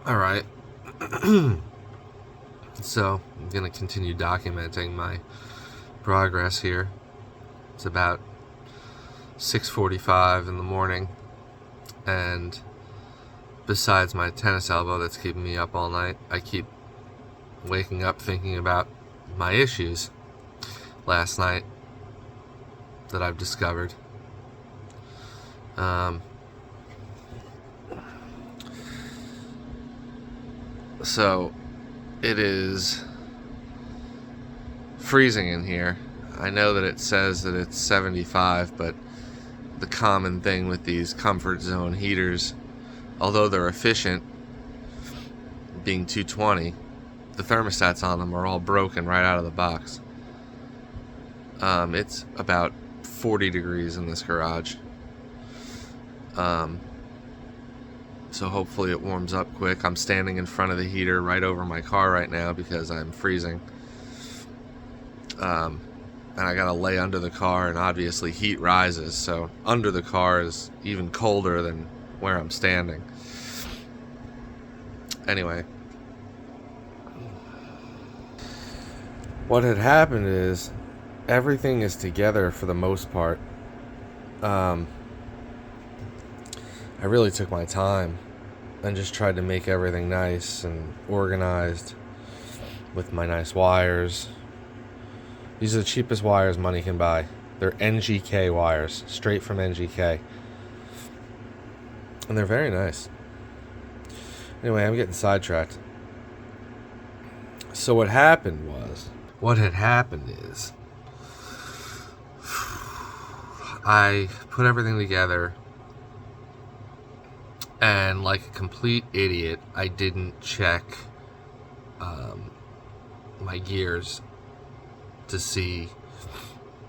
Alright, so I'm going to continue documenting my progress here. It's about 6:45 in the morning, and besides my tennis elbow that's keeping me up all night, I keep waking up thinking about my issues last night that I've discovered. So it is freezing in here. I know that it says that it's 75, but the common thing with these comfort zone heaters, although they're efficient, being 220, the thermostats on them are all broken right out of the box. It's about 40 degrees in this garage. So hopefully it warms up quick. I'm standing in front of the heater right over my car right now because I'm freezing. And I gotta lay under the car, and obviously heat rises, so under the car is even colder than where I'm standing. Anyway, what had happened is everything is together for the most part. I really took my time and just tried to make everything nice and organized with my nice wires. These are the cheapest wires money can buy. They're NGK wires, straight from NGK. And they're very nice. Anyway, I'm getting sidetracked. So what had happened is, I put everything together, and like a complete idiot, I didn't check my gears to see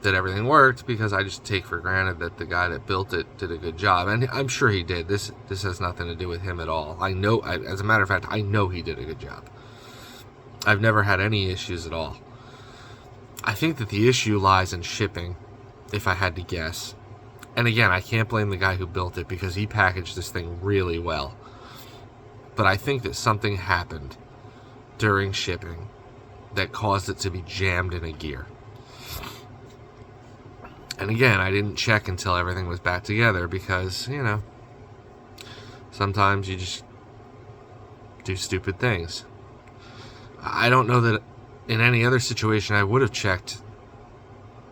that everything worked, because I just take for granted that the guy that built it did a good job, and I'm sure he did. This has nothing to do with him at all. I know, as a matter of fact, I know he did a good job. I've never had any issues at all. I think that the issue lies in shipping, if I had to guess. And again, I can't blame the guy who built it, because he packaged this thing really well. But I think that something happened during shipping that caused it to be jammed in a gear. And again, I didn't check until everything was back together, because, sometimes you just do stupid things. I don't know that in any other situation I would have checked,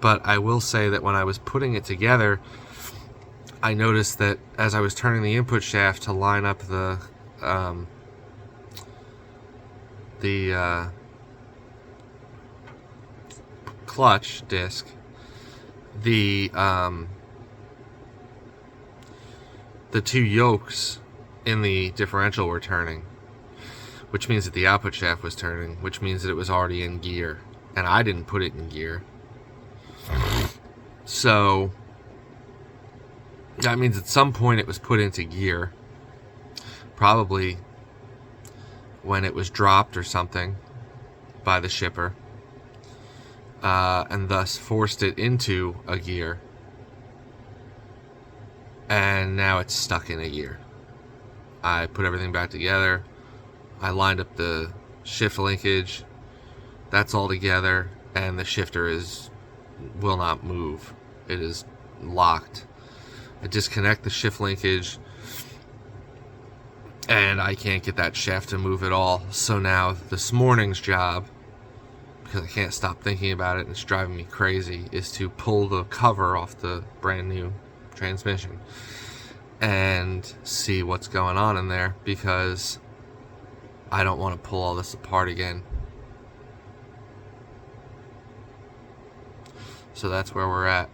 but I will say that when I was putting it together, I noticed that as I was turning the input shaft to line up the clutch disc, the two yokes in the differential were turning, which means that the output shaft was turning, which means that it was already in gear, and I didn't put it in gear. So that means at some point it was put into gear, probably when it was dropped or something by the shipper, and thus forced it into a gear, and now it's stuck in a gear. I put everything back together. I lined up the shift linkage. That's all together, and the shifter will not move. It is locked. I disconnect the shift linkage, and I can't get that shaft to move at all. So now this morning's job, because I can't stop thinking about it and it's driving me crazy, is to pull the cover off the brand new transmission and see what's going on in there, because I don't want to pull all this apart again. So that's where we're at.